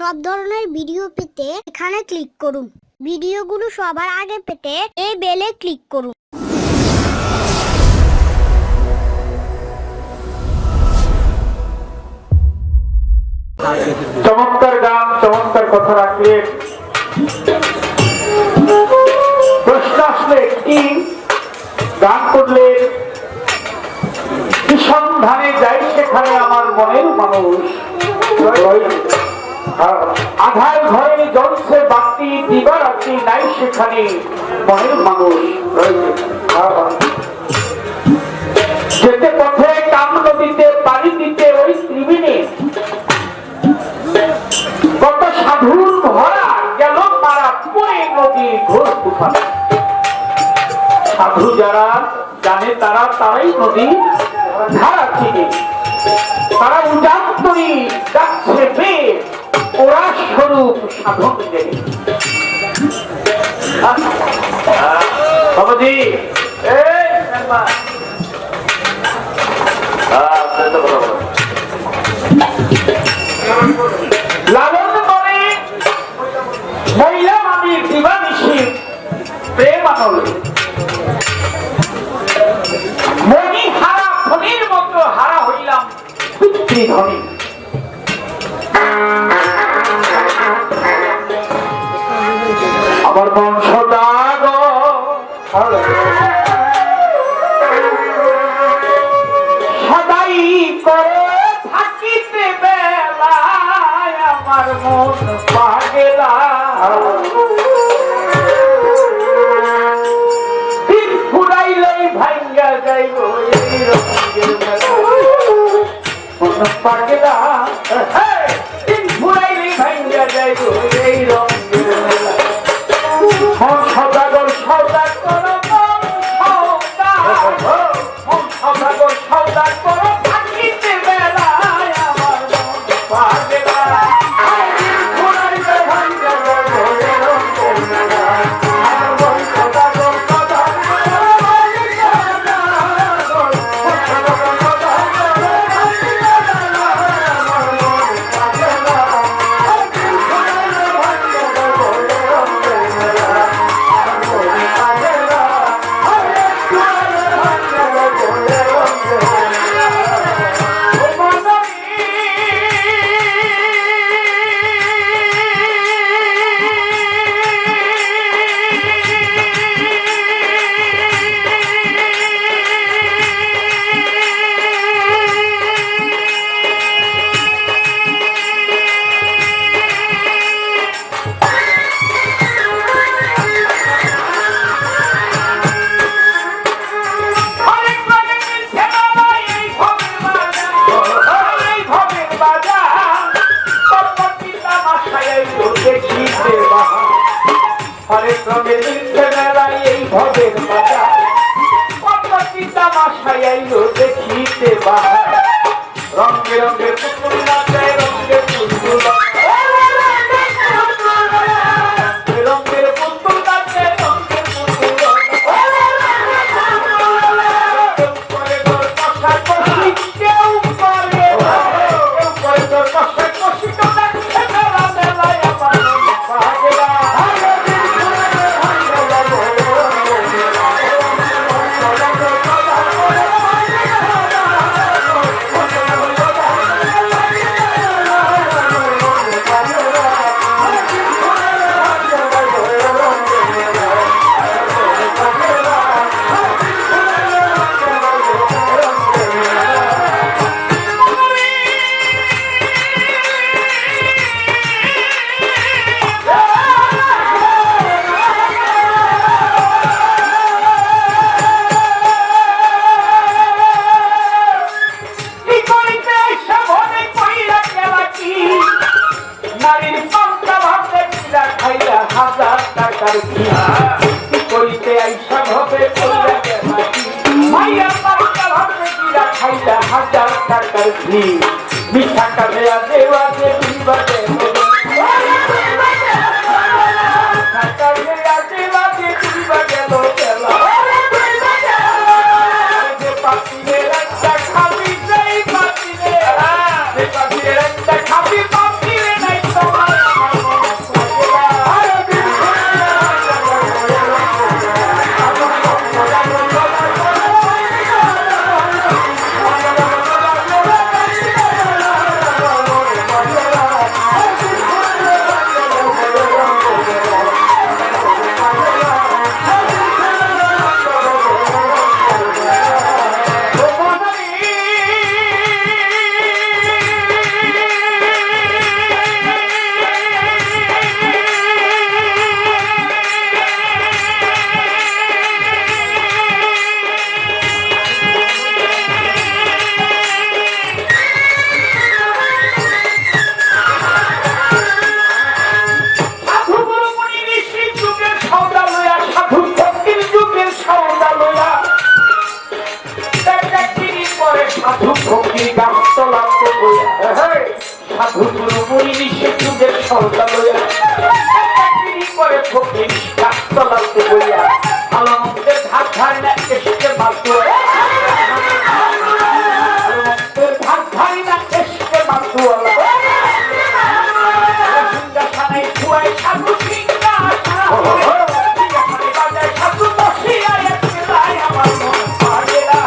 সব ধরনের ভিডিও পেতে এখানে ক্লিক করুন। ভিডিওগুলো সবার আগে পেতে এই বেলে ক্লিক করুন। চমৎকার গান, চমৎকার কথা রাখলেন। প্রশ্ন আসলে কি গান করলে কি সন্ধানে যাই সেখানে আমার মনের মানুষ। আধার ঘরে জ্বলছে বাতি, দিবারাত্রি নাই সেখানে মনের মানুষ যেতে পথে কাম নদীতে পানি দিতে ওই ত্রিবেণী কত সাধুর ভরা গেল তারা পরে নদী ঘোর তুফানে। সাধু যারা জানে তারাই নদী ধারা চিনে, তারা উজান্তরি যাচ্ছে বেদ ওরা স্বরূপ সাধন জেনে। বাবাজি লালন মনে মহিলা মামির দিবানিশি প্রেম আনল, মনি হারা ধনির মতো হারা হইলাম পিতৃধনী। আমার মন সদাগ সদাই করে থাকিতে বেলায় আমার মন পাগেলা। দিন ফুরাইলেই ভাঙ্গা যাইব এই রঙের মেলা। মন পাগেলা দিন ফুরাইলেই ভাঙ্গা যাইব এই রঙের মেলা। মন সদাগর সৌদা করো, মন সদাগর সৌদা করো থাকিতে বেলায় আমার মন পাগেলা। হরেক রঙের মিলছে মেলায় এই ভবের বাজার, পদ্মটি তামাশায় আইলো দেখিতে বাহার। রঙে রঙের পুতুল নাচে, রঙের পুতুল রঙের পুতুল নাচে, রঙের পুতুল কেউ করে তোর কষাকষি, কেউ করে তোর কষাকষি। তো দেখছে মেলা মেলায় আমার মন পাগেলা। করিতে আইসা ভাবে মাইয়া পাইতা ভাবে কিরা খাইলা 1000 টাকার ঘি। মিঠা কাজে আজে বাজে বিবাদে খাবি পাখিরে নাই তোমার সলতা লইয়া চাকরি করে ফকির গাছতলাতে বইয়া আলমদের ধার ধারি না এসে মাতুয়া আলমদের ধার ধারি না এসে মাতুয়ালা সিংহাসনে শুয়াই সাধু সিংহাসনে বাজায় সাধু বসিয়া একলাই আমার মন পাগে না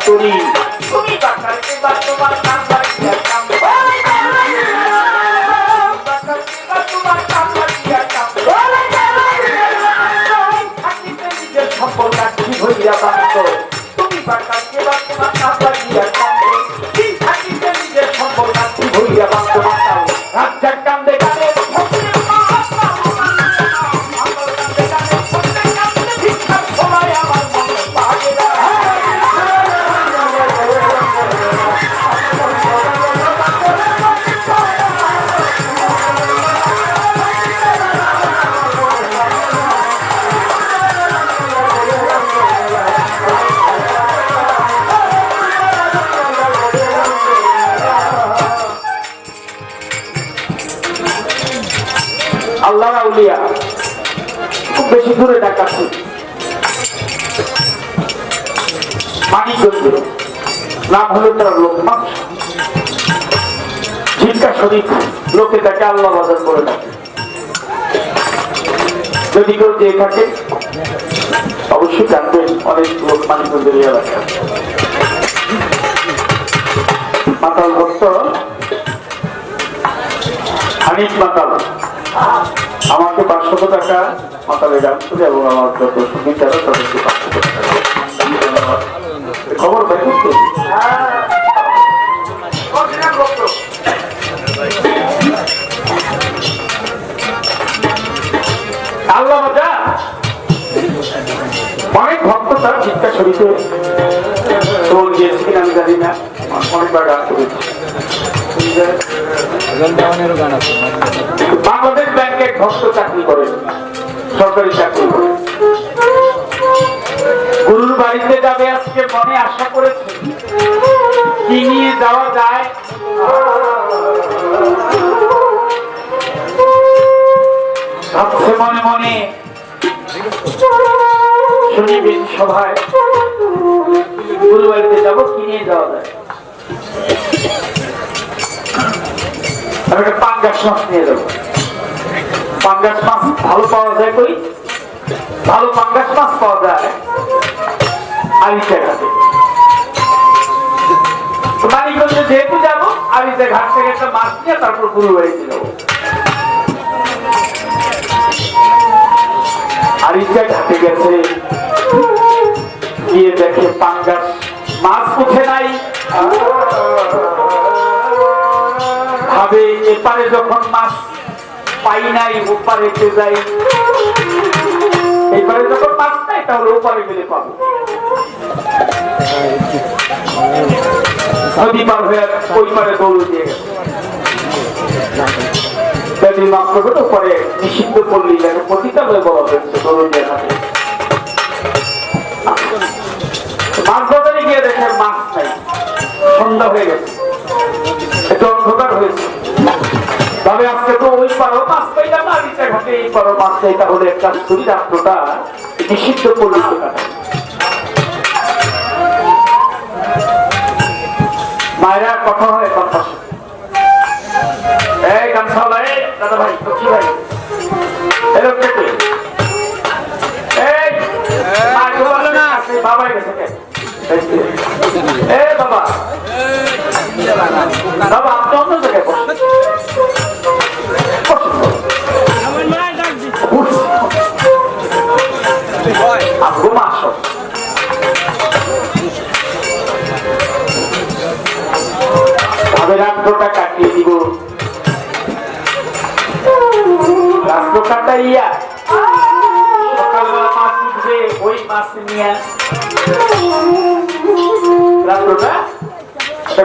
তুমি বাঁচাতে বা তোমার কাম বাড়িয়া কাম তোমার কাম বাড়িয়া কাম থাকিতে নিজের সম্পর্ক কি হইয়া বাঁচত তুমি বাঁচাতে বা তোমার কাম বাড়িয়া কাম থাকিতে নিজের সম্পর্ক কি হইয়া বাঁচত বাঁচাও রাজ্জাক কান্দে কান্দে আল্লাহ আউলিয়া খুব বেশি দূরে ডাকাচ্ছে মানিকগঞ্জ নাম হলো তার লোকমান ঝিঙ্কা শরীফ লোকে তাকে আল্লাহ বাজার করে ডাকে যদি কেউ যে থাকে অবশ্যই জানবেন অনেক লোক মানিকগঞ্জের এলাকা মাতাল ভক্ত হানিফ মাতাল আমাকে 500 টাকা মাতালে জানতো এবং আমার যত সুখী যারা তাদেরকে 500 টাকা খবর দেখুন তো আল্লাহ মজা অনেক ভক্ত তার চিন্তা শরীরে তোল গিয়েছি আমি জানি না অনেকবার গান করেছি বাংলাদেশ ব্যাংকে ভক্ত চাকরি করে সরকারি চাকরি করে গুরুর বাড়িতে যাবে আজকে মনে আশা করেছে কি নিয়ে যাওয়া যায় ভাবছে মনে মনে শুনিবেন সভায় গুরু বাড়িতে যাবো কি নিয়ে যাওয়া যায় আমি একটা পাঙ্গাস মাছ নিয়ে যাবো পাঙ্গাস মাছ ভালো পাওয়া যায় কই ভালো পাঙ্গাস মাছ পাওয়া যায় আরিচা ঘাটে মানিকগঞ্জে যেহেতু যাবো আরিচা ঘাট থেকে একটা মাছ নিয়ে তারপর গুরু বাড়িতে যাবো আরিচা ঘাটে গেছে গিয়ে দেখে পাঙ্গাস মাছ উঠে নাই ভাবে এপারে যখন মাছ পাই নাই ওপারেতে যাই এপারে যখন মাছ নাই তাহলে ওপারে গেলে পাবো নদী পার হয়ে ওই পারে দৌড় দিয়ে গেছে মাছ করবে পরে নিষিদ্ধ পল্লী যাকে পতিতালয় বলা হয়েছে দৌড় দিয়ে থাকে মাছ বাজারে গিয়ে দেখে মাছ নাই সন্ধ্যা হয়ে গেছে একটু অন্ধকার হয়েছে তবে আজকে তো ওই পারো মাছ পাইলাম আরিচা ঘাটে এই পারো মাছ চাই তাহলে একটা ছুরি রাত্রটা নিষিদ্ধ পল্লীতে কাটে মায়েরা কথা হয় কথা এই গামছা দাদা ভাই কি ভাই এরকম কে? এই ভালো না বাবা গেছে কে? এ বাবা বাবা আপনি অন্য জায়গায় বসেন। আপনি মাস তবে রাত্রটা কাটিয়ে দিব। রাত্র কাটাইয়া সকালবেলা মাছ উঠবে, ওই মাছ নিয়ে রাত্রটা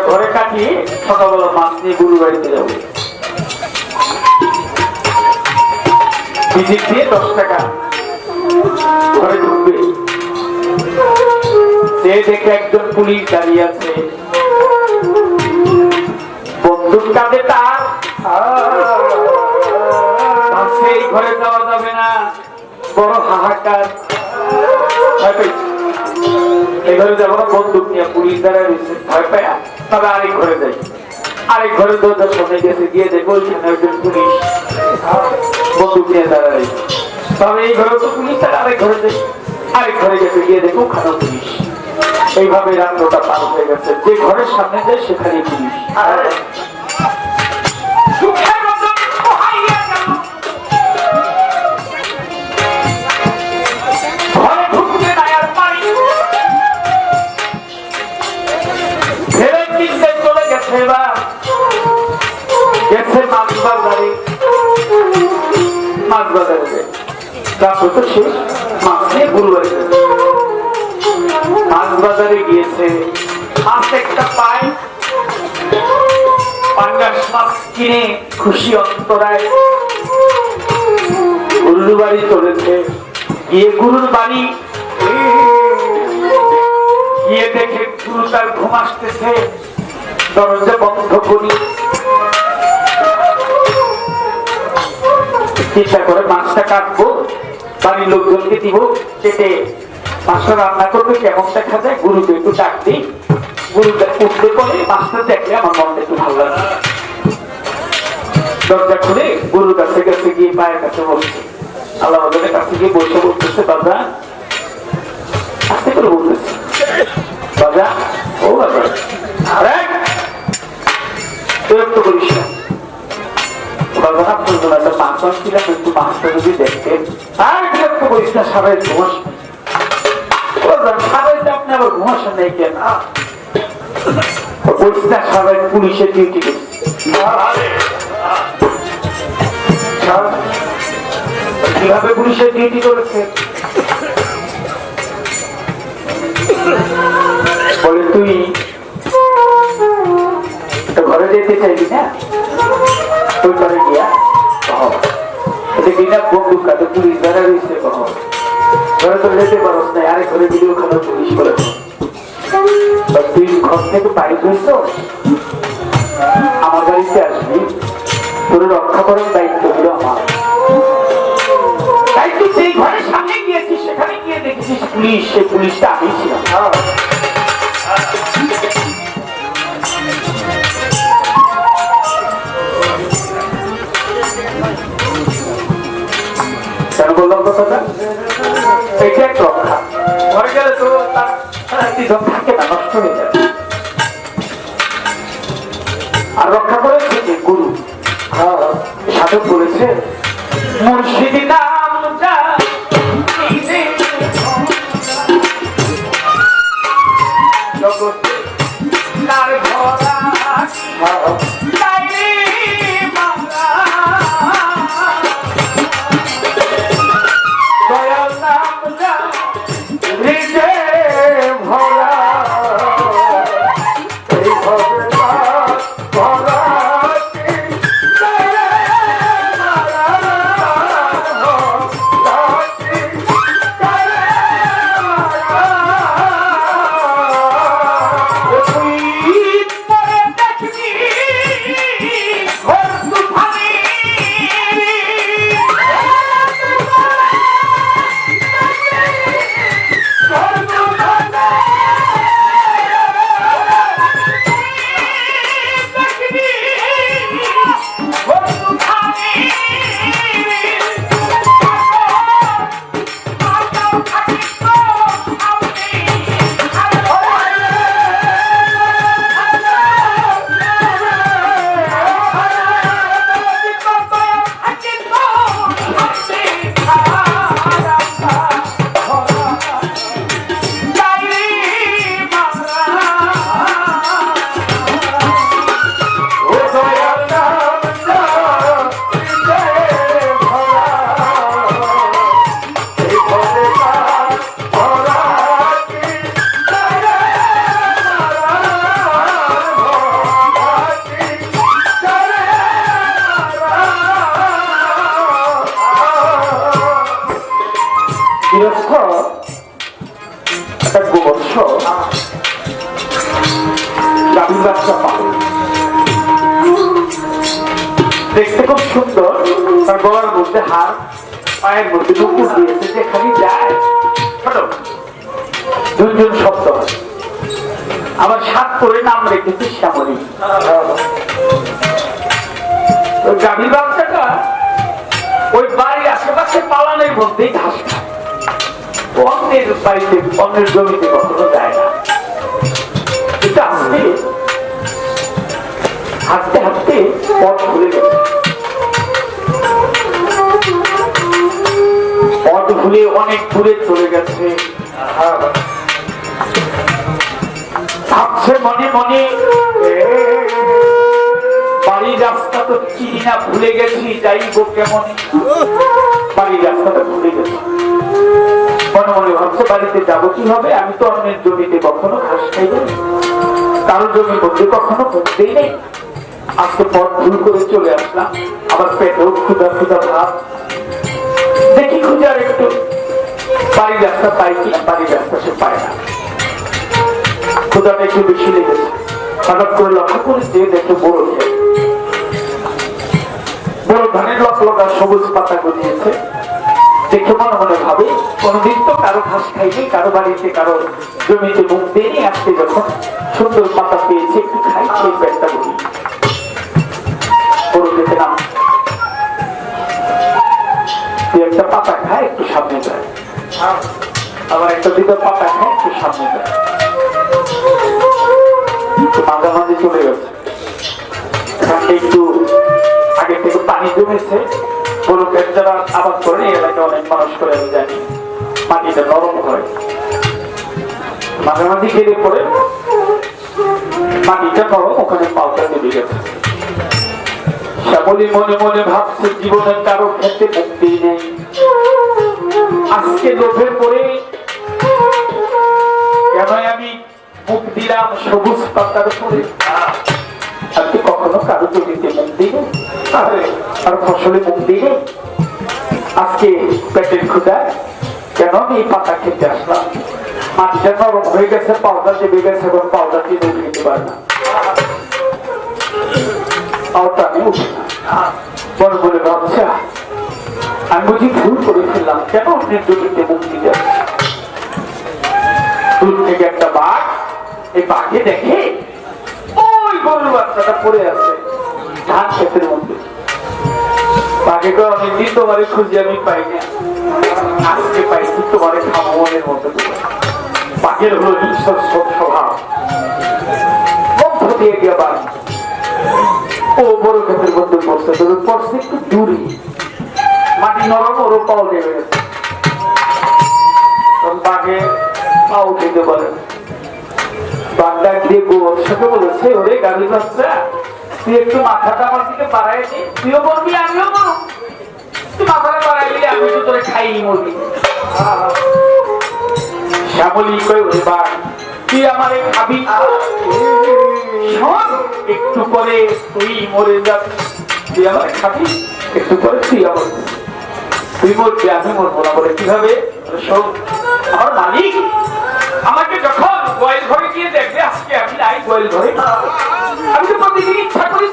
ঘরে কাটিয়ে সকালবেলা মাছ নিয়ে গুরু বাড়িতে যাবো। ভিজিট দিয়ে 10 টাকা ঘরে ঢুকবে। সে দেখে একজন পুলিশ দাঁড়িয়ে আছে, বন্দুক কাঁধে তার। সেই ঘরে যাওয়া যাবে না, বড় হাহাকার। এই ঘরে যাবো না, বন্দুক নিয়ে পুলিশ দাঁড়ায় রয়েছে, ভয় পায়। তবে আরেক ঘরে যাই, আরেক ঘরে দরজার সামনে গেছে, গিয়ে দেখো ওইখানে একজন পুলিশ বন্দুক নিয়ে দাঁড়ায়। তবে এই ঘরে তো পুলিশ, আর আরেক ঘরে যাই, আরেক ঘরে গেছে, গিয়ে দেখো ওখানে পুলিশ। এইভাবে রাত্রটা পার হয়ে গেছে। যে ঘরের সামনে যায় সেখানে পুলিশ। ঘরে ঢুকতে নাই আর পারি, ফেরে চিনতে চলে গেছে। এবার গেছে মাছ বাজারে, মাছ বাজারে তারপর তো শেষ, মাছ নিয়ে গুরুবাড়ি মাছ বাজারে গিয়েছে। মাছ একটা পায়, পাঙ্গাস মাছ কিনে খুশি অন্তরায় গুরুর বাড়ি চলেছে। গিয়ে গুরুর বাড়ি গিয়ে দেখে গুরু তার ঘুম আসতেছে, দরজা বন্ধ করি। চিন্তা করে মাছটা কাটবো, বাড়ির লোকজনকে দিব, কেটে মাছটা রান্না করবে, কেমন দেখা যায়। গুরুকে একটু ডাক দিই, গুরুটা উঠতে পরে মাছটা দেখলে আমার মনটা একটু ভালো লাগে। দরজা খুলে গুরুর কাছে কাছে গিয়ে মায়ের কাছে বলছে, আল্লাহ বাজারের কাছে গিয়ে বসে বলতেছে, বাজা আস্তে করে বলতেছে, বাজা ও বাজা আরে বিরক্ত করিস না। বাজা না বলবো না, একটা মাছ ছিলাম, একটু মাছটা যদি দেখতেন। আর বিরক্ত করিস না, সারাই ঘুমাস সারাই আপনি আবার ঘুমাসেন নাই কেন? বলছি না সারাই পুলিশের ডিউটি করছে। কিভাবে পুলিশের ডিউটি করেছে? বলে তুই ঘরে যেতে চাইবি না, ওই ঘরে গিয়া বিনা বন্দুক কাটে পুলিশ ধরা রয়েছে, ঘরে তো যেতে পারস না, আরেক ঘরে গিয়ে ওখানে পুলিশ করে। তুই ঘর থেকে বাইরে হয়েছ, আমার বাড়িতে আসবি, তোর রক্ষা করার দায়িত্ব হলো আমার। তাই তুই সেই ঘরের সামনে গিয়েছিস, সেখানে গিয়ে দেখেছিস পুলিশ, সেই পুলিশটা আমি ছিলাম। কেন বললাম কথাটা? এটা এক রক্ষা। ঘরে গেলে তো তার থাকে না, নষ্ট হয়ে যাবে। আর রক্ষা করেছে যে গুরু। সাধক বলেছে, মুর্শিদি নাম যা জগতে তার ভরা তাইরে বাংলা দয়াল নাম যা হৃদয়ে ভরা এই ভগবান ভরা কি দয়াল গৃহস্থ একটা গোবর্ষ গাভীর বাচ্চা পাবে, দেখতে খুব সুন্দর। তার গলার মধ্যে হার, পায়ের মধ্যে নুপুর দিয়েছে, যেখানে যায় ঝুনঝুন শব্দ হয়। আবার সাত করে নাম রেখেছে শ্যামলী। গাভীর বাচ্চাটা ওই বাড়ির আশেপাশে পালানের মধ্যেই ঘাস খায়, অন্যের বাড়িতে অন্যের জমিতে কখনো যায় না। এটা আসলে হাঁটতে হাঁটতে পথ ভুলে গেছে, পথ ভুলে অনেক দূরে চলে গেছে। ভাবছে মনে মনে, বাড়ির রাস্তা তো চিনি না, ভুলে গেছি, যাইব কেমন। বাড়ির রাস্তাটা ভুলে গেছি, মনে মনে ভাবছে বাড়িতে যাবো কি হবে, আমি তো অন্যের জমিতে কখনো ঘাস খাই নাই, কারোর জমির মধ্যে কখনো ঘুরতেই নেই। আজকে পথ ভুল করে চলে আসলাম, আবার পেটেও ক্ষুধা ক্ষুধা ভাব, দেখি খুঁজে আর একটু বাড়ির রাস্তা পাই কিনা। বাড়ির রাস্তা সে পায় না, ক্ষুধাটা একটু বেশি লেগেছে। হঠাৎ করে লক্ষ্য করে যে দেখে বড় খেয়ে, বড় ধানের লকলকা সবুজ পাতা গজিয়েছে। দেখে মনে মনে ভাবে কোনদিন তো কারো ঘাস খাইনি, কারো বাড়িতে কারো জমিতে মুখ দিয়ে আজকে যখন সুন্দর পাতা পেয়েছে একটু খাই, সেই পেটটা বলি। বড় খেতে নাম একটা পাতা খায়, একটু সামনে যায়, আবার একটা দুটো পাতা খায়, একটু সামনে যায়, মাঝামাঝি চলে গেছে। একটু আগে থেকে পানি জমেছে, বড় পেট যারা আবাদ করে এলাকায় অনেক মানুষ করে, আমি জানি মাটিটা নরম হয়, মাঝামাঝি গেলে পরে মাটিটা নরম, ওখানে পাউটা ডুবে গেছে। শ্যামলী মনে মনে ভাবছে জীবনের কারো ক্ষেত্রে মুক্তি নেই, আজকে লোভে পড়ে কেন আমি মুখ দিলাম সবুজ পাতার উপরে। আজকে কখনো কারো জমিতে মুখ দিই আর ফসলে মুখ দিই, আজকে পেটের ক্ষুধায় কেন আমি এই পাতা খেতে আসলাম। মাটিটা নরম হয়ে গেছে, পাউডার দেবে গেছে, এবং পাউডার দিয়ে খেতে পারে না, পাউডার আমি উঠি না। বড় বলে ভাবছে আমি বুঝি ভুল করে ফেললাম, কেন অন্যের জমিতে মুখ দিতে আসছি। দূর থেকে একটা বাঘ, এই বাঘে দেখে ওই গরুর বাচ্চাটা পড়ে আছে ধান ক্ষেতের মধ্যে। বাঘে তো অনেকদিন তোমারে খুঁজে আমি পাই না, আজকে পাইছি তোমারে খাবো মনের মতো। বাঘের হলো ঈশ্বর স্বভাব, বন্ধ দিয়ে গিয়ে বাঘ ও বড় ক্ষেতের মধ্যে পড়ছে, তবে পড়ছে একটু দূরে, মাটি নরম, ওরও পাও নেমে গেছে। বাঘে পা উঠে পারে, বাঘ ডাক দিয়ে গোবর্ষকে বলেছে, ওরে গাভীর বাচ্চা, তুই একটু মাথাটা আমার দিকে বাড়াই নি, তুইও বলবি আমিও বলব, তুই মাথাটা বাড়াই দিলে আমি তো তোরে খাই মরবি। শ্যামলী কই, ওরে বাঘ তুই আমারে খাবি, একটু পরে তুই মরে যাবি, তুই আমার খাবি, একটু পরে তুই আমার, তুই মরবি আমি মরবো না। বলে কিভাবে? আমার মালিক আমাকে যখন গোয়াল ঘরে গিয়ে দেখবে, আজকে আমি নাই গোয়াল ঘরে, আমি তো প্রতিদিন ইচ্ছা করি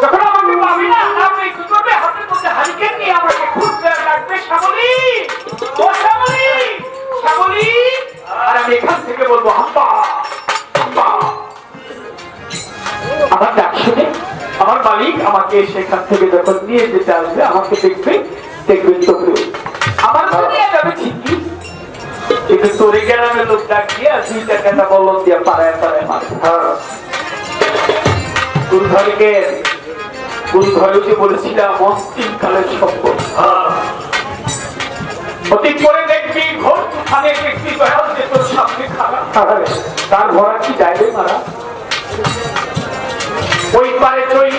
যখন আমাকে পাবি না, আমি কি করবে, হাতের মধ্যে হারিকেন নিয়ে আমাকে খুঁজতে লাগবে, শ্যামলী ও শ্যামলী শ্যামলী, আর আমি এখান থেকে বলবো হাম্বা হাম্বা। আমার ডাক শুনে আমার মালিক আমাকে সেখান থেকে যখন নিয়ে যেতে আসবে, আমাকে দেখবে, দেখবেন তোকে আমার নিয়ে যাবে ঠিকই, কিন্তু তোরে গ্রামের লোক ডাক দিয়ে দুই টাকাটা বলল দিয়ে পাড়ায় পাড়ায় মারে। গুরুধরকে গুরুধরকে বলেছিলাম অন্তিম কালের সম্পদ, অতীত করে দেখবি ঘোর তুফানে দেখবি বেহাল যে তোর সামনে খারাপ, তার ঘোড়া কি যাইবে মারা, ওই পারে চই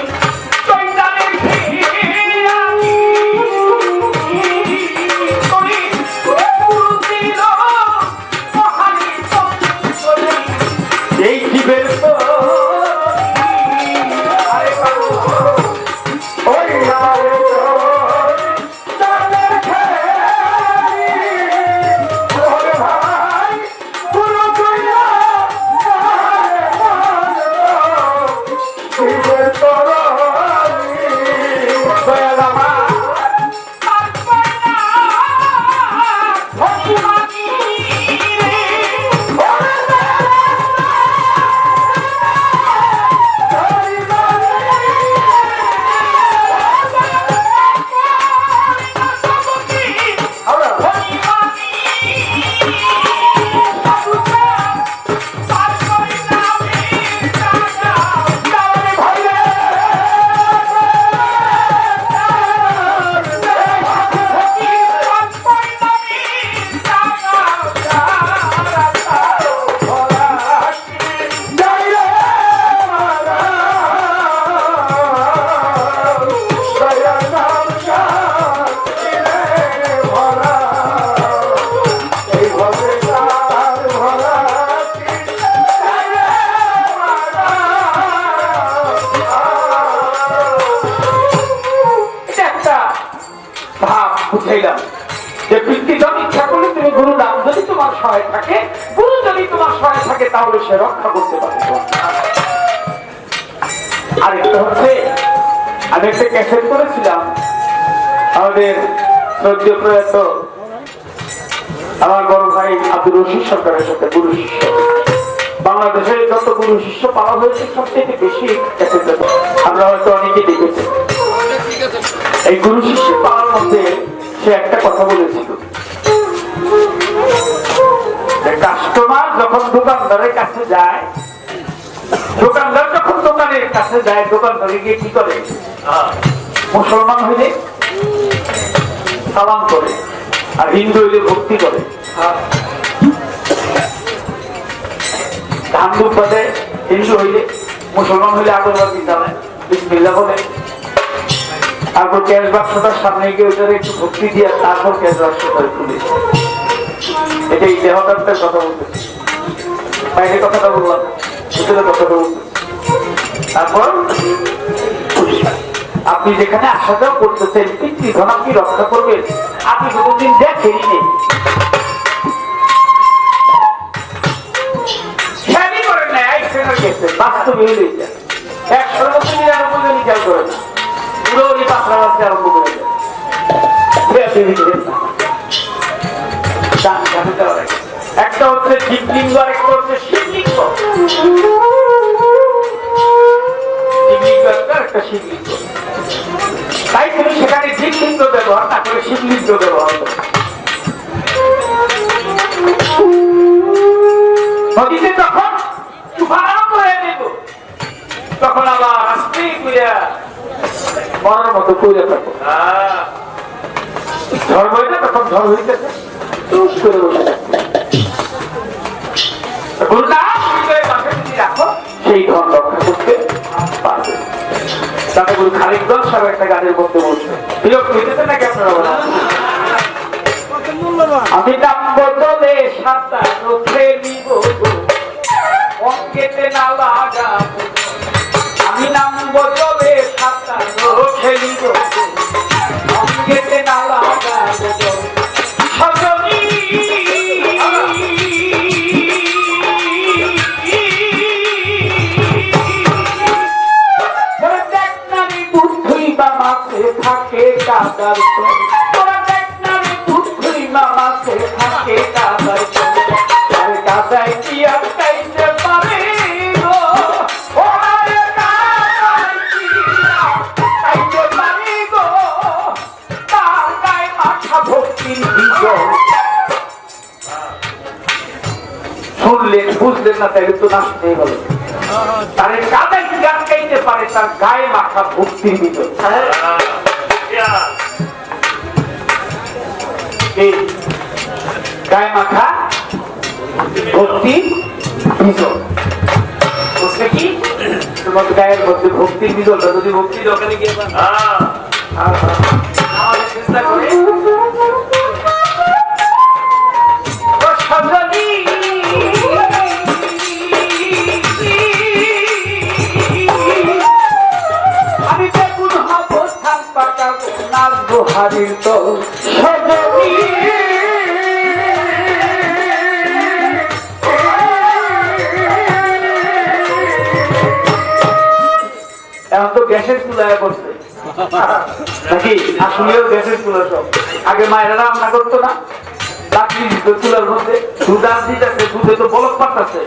এই জীবের ভাব বুঝাইলাম যে পিতৃজন ইচ্ছা করলে তুমি গুরু নাম যদি তোমার সহায় থাকে, গুরু যদি তোমার সহায় থাকে তাহলে সে রক্ষা করতে পারে। আর একটা হচ্ছে আমি একটা ক্যাসেট করেছিলাম আমাদের সদ্য প্রয়াত আমার বড় ভাই আব্দুর রশিদ সরকারের সাথে গুরু শিষ্য। বাংলাদেশে যত গুরু শিষ্য পাওয়া হয়েছে সবথেকে বেশি ক্যাসেট আমরা হয়তো অনেকেই দেখেছি। এই গুরু শিষ্য পাওয়ার মধ্যে সে একটা কথা বলেছিল, কাস্টমার যখন দোকানদারের কাছে যায়, দোকানদার যখন দোকানের কাছে যায়, দোকানদারে গিয়ে কি করে? মুসলমান হইলে সালাম করে, আর হিন্দু হইলে ভক্তি করে। ধান দুধ বাদে হিন্দু হইলে, মুসলমান হইলে আগরবাতি জ্বালায়, বিসমিল্লাহ বলে, তারপর ক্যাশ বাক্সটার সামনে গিয়ে ওটার একটু ভক্তি দিয়ে তারপর ক্যাশ বাক্সটা খুলে। এটাই দেহতত্ত্বের কথা বলতেছি, বাইরে কথাটা বললাম, ভিতরে কথাটা বলতেছি। তারপর আপনি যেখানে আসা যাওয়া করতেছেন, পিতৃধন আপনি রক্ষা করবেন, আপনি কোনদিন দেখেনি নেই, করেন না, বাস্তবে হয়ে যায় 100-99 জন খেয়াল করে না, পুরো পাঁচরা বাঁচতে আরম্ভ করে যায়। একটা হচ্ছে শিবলিঙ্গ আর একটা হচ্ছে শিবলিঙ্গ। শিবলিঙ্গ একটা শিবলিঙ্গ, তাই তুমি সেখানে শিবলিঙ্গ ব্যবহার না করে শিবলিঙ্গ ব্যবহার করো। নদীতে যখন তুফান আরম্ভ হয়ে দেব, তখন আবার আস্তে কইরা মরার মতো কইরা থাকো। ঝড় বইতে তখন ঝড় হইতেছে, টুস করে বসে থাকবে। রাখো, সেই ধন রক্ষা করতে পারবে। তাতে গুরু খালিকগঞ্জ সাহেব একটা গানের মধ্যে বলছে, বিরক্ত হইতেছে নাকি আপনারা? আমি নাম বদলে সাঁতার খেলিব, অঙ্কেতে না লাগাবো। আমি নাম বদলে সাঁতার খেলিব, অঙ্কেতে না লাগাবো। সজনী থাকে কাদার, তোরা দেখ না রে পুত্রী মামাকে থাকে কাদার, আর কাদায় কি আর চাইতে পারে গো, ওরে কাদায় কি চাইতে পারে গো, তার গায়ে মাথা ভক্তির বীজ। শুনলেন বুঝলেন না, তাইলে তো নাশ হয়ে গেল। তার কাদায় কি গান গাইতে পারে, তার গায়ে মাথা ভক্তির বীজ। গায়ে মাথা ভক্তি বীজ বুঝলে কি? তোমার গায়ের মধ্যে ভক্তির বীজটা যদি ভক্তি দোকানে গিয়ে চেষ্টা করে আমি বেগুন হব ধান পাকাবো, নাচবো হারির তো সজনী। এখন তো গ্যাসের চুলায় বসছে নাকি? আসলেও গ্যাসের চুলা সব। আগে মায়েরা রান্না করতো না, লাকড়ি দিত চুলার মধ্যে, দুধ আর দিতেছে, দুধে তো বলক পাঠাচ্ছে,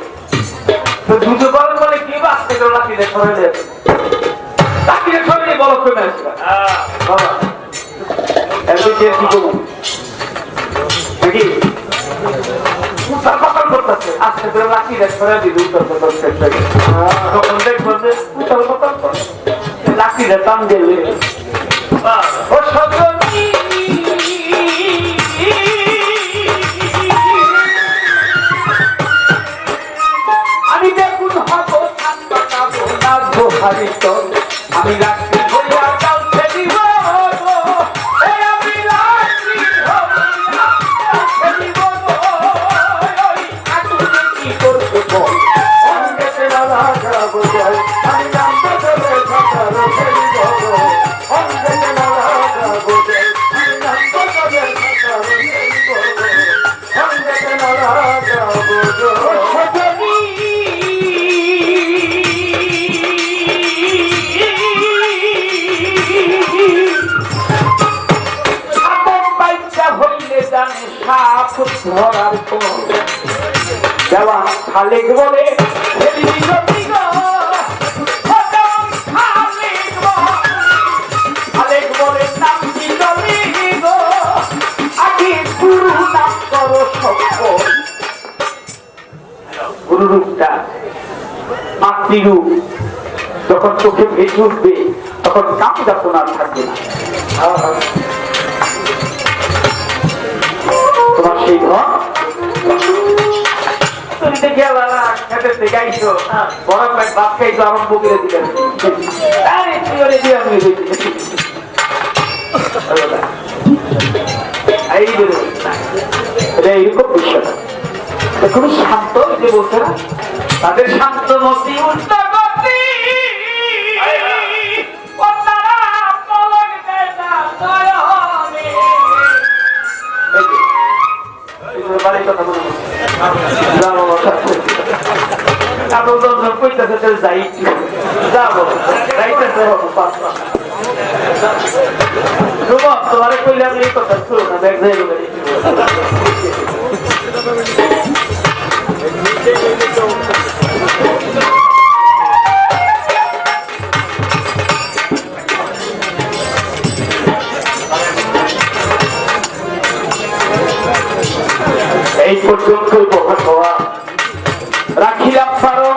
তো দুধে বলক বলে কি বাঁচতে গেল, লাকড়িটা সরে দিয়েছে, লাকড়িটা সরে দিয়ে বলক কমে আসছে। নাকি উত্তাল পাতাল করতেছে, আস্তে করে লাকড়িটা সরে দিয়ে উত্তাল পাতাল তখন দেখবো যে উত্তাল পাতাল লাকড়িটা টান দেবে। ও সজনী আমি বেগুন হব ধান পাকাবো, নাচবো হারির তো, আমি রাখছি ধরিয়া চালতে দিব, আমি রাখছি ধরিয়া চালতে দিব। কি করতে বল, অঙ্গেতে না লাগাবো জল, আমি নাম বদলে সাঁতার খেলিব, অঙ্গেতে না লাগাবো জল। ধরার পর দেওয়ান খালেক বলে খালেক বলে নাম কি চলে গো আগে গুরু নাম করো সফল গুরু রূপটা মাতৃরূপ যখন চোখে ভেসে উঠবে তখন কাম যাপন আর থাকবে না তোমার সেই ঘর খেতে গাইছো বড় পেট ভাত খাইছো আরম্ভ করে দিলেন এইরকম বিষয়টা খুবই শান্ত যে বলছে না তাদের শান্ত মতি উল্টাগতি তোমার কইলে আমি এই কথা শুরু না দেখ যাই এই পর্যন্তই বহন হওয়া রাখিলাম পারো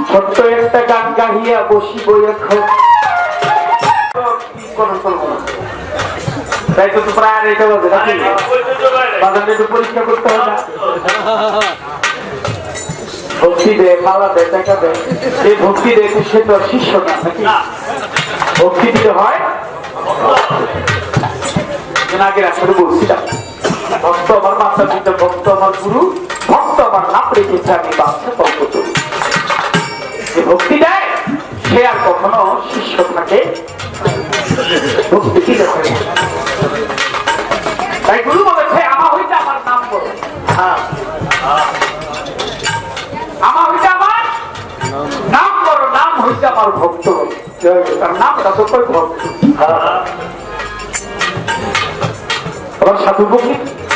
ছোট্ট একটা গান গাহিয়া বসিব এখন তাই তো প্রায় এটা বলবে নাকি বাজারে একটু পরীক্ষা করতে হবে না ভক্তি দেয় পালা দেয় টাকা দেয় এই ভক্তি দেয় সে তো শিষ্য না নাকি ভক্তি দিতে হয় আগের আসলে বলছিলাম ভক্ত আমার মাতা পিতা ভক্ত আমার গুরু ভক্ত আমার নাম রেখেছে আমি বাচ্চা ভক্ত করি যে ভক্তি দেয় সে আর কখনো শিষ্য থাকে ভক্তি দিতে হয় তাই গুরু বলেছে আমার হইতে আমার নাম করো আমার হইতে আমার নাম করো নাম হইতে আমার ভক্ত তার নামটা তো কই ভক্ত আবার সাধু ভক্তি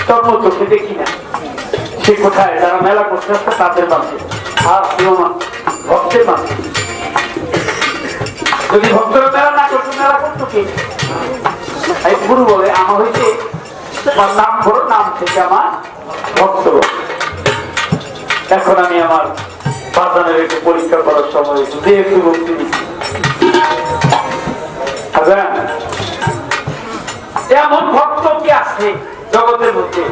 জন্ম চোখে দেখি না সে কোথায় যারা মেলা করতে আসছে তাদের মাঝে ভক্তের মাঝে যদি ভক্তরা মেলা না করতো মেলা করতো কি এই গুরু বলে আমার হইতে আমার নাম করো নাম থেকে আমার ভক্ত এখন আমি আমার বাজানের একটু পরীক্ষা করার সময় যে একটু ভক্তি দিচ্ছি এমন ভক্ত কি আছে জগতের মধ্যে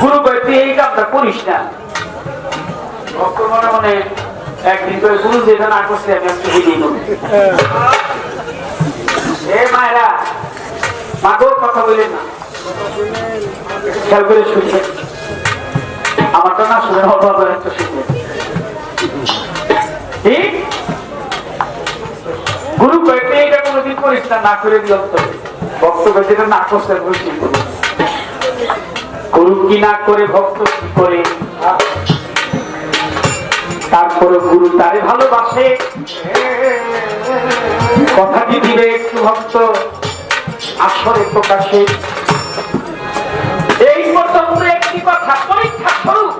গুরু তুই এই কামটা করিস না ভক্ত মনে মনে একদিন করে গুরু যেটা না করছে আমি একটু হেরিয়ে নেব এ মায়েরা মাগোর কথা বললেন না খেয়াল করে শুনলেন আমারটা না শুনে অভাব একটা শুনলেন ঠিক গুরু কয়েকটা এইটা কোনোদিন করিস না না করে দিলাম তবে ভক্ত যেটা না করছে বলছি গুরু কি না করে ভক্ত কি করে তারপরে গুরু তারে ভালোবাসে কথাটি দিবে একটু ভক্ত আসরে প্রকাশে এই পর্যন্ত একটি কথা পরীক্ষা স্বরূপ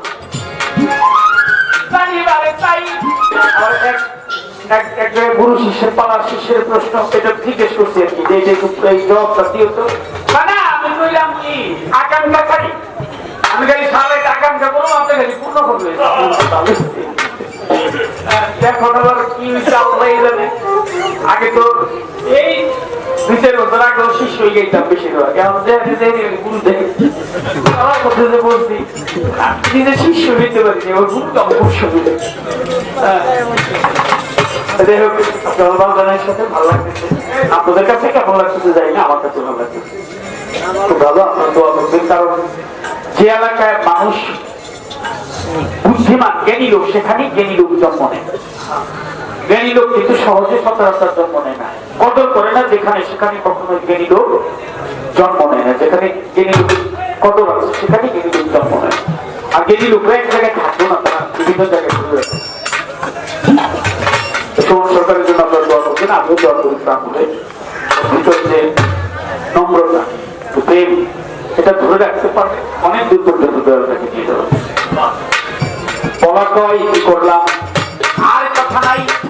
জানিবারে তাই গুরু শিষ্যের পালার শিষ্যের প্রশ্ন এটা জিজ্ঞেস করছি আর কি যে এই জবাবটা দিও তো না আমি বললাম কি আকাঙ্ক্ষা খালি আমি খালি সারা আকাঙ্ক্ষা করবো আপনি খালি পূর্ণ করবে এখন আবার কি চাল হয়ে যাবে আগে তো এই 2-4 বছর আগে শিষ্য হয়ে গেছিলাম বেশিরভাগ এখন গুরু দেখে আমার কথা যে বলছি নিজে শিষ্য হইতে পারি ওর গুরু তো আমার খুব সুবিধা আপনাদের কাছে কেমন লাগতেছে যাই না আমার কাছে ভালো লাগতেছে খুব ভালো আপনার দোয়া করবেন কারণ যে এলাকায় মানুষ বুদ্ধিমান জ্ঞানী লোক সেখানে জ্ঞানী লোক জন্ম নেয় জ্ঞানী লোক কিন্তু সহজে সচরাচর জন্ম নেয় না কদর করে না যেখানে সেখানে কখনো জ্ঞানী লোক জন্ম নেয় না যেখানে জ্ঞানী লোক কদর আছে সেখানে জ্ঞানী লোক জন্ম নেয় আর জ্ঞানী লোকরা এক জায়গায় থাকবো না তারা বিভিন্ন জায়গায় ঘুরে সরকারের জন্য আপনারা দোয়া করছেন আমিও দোয়া করি প্রাণ করে ভিতর যে নম্রতা, প্রেম, এটা ধরে রাখতে পারলে অনেক দূর পর্যন্ত দয়াল তাকে নিয়ে যাবে। বলা কয় কি করলাম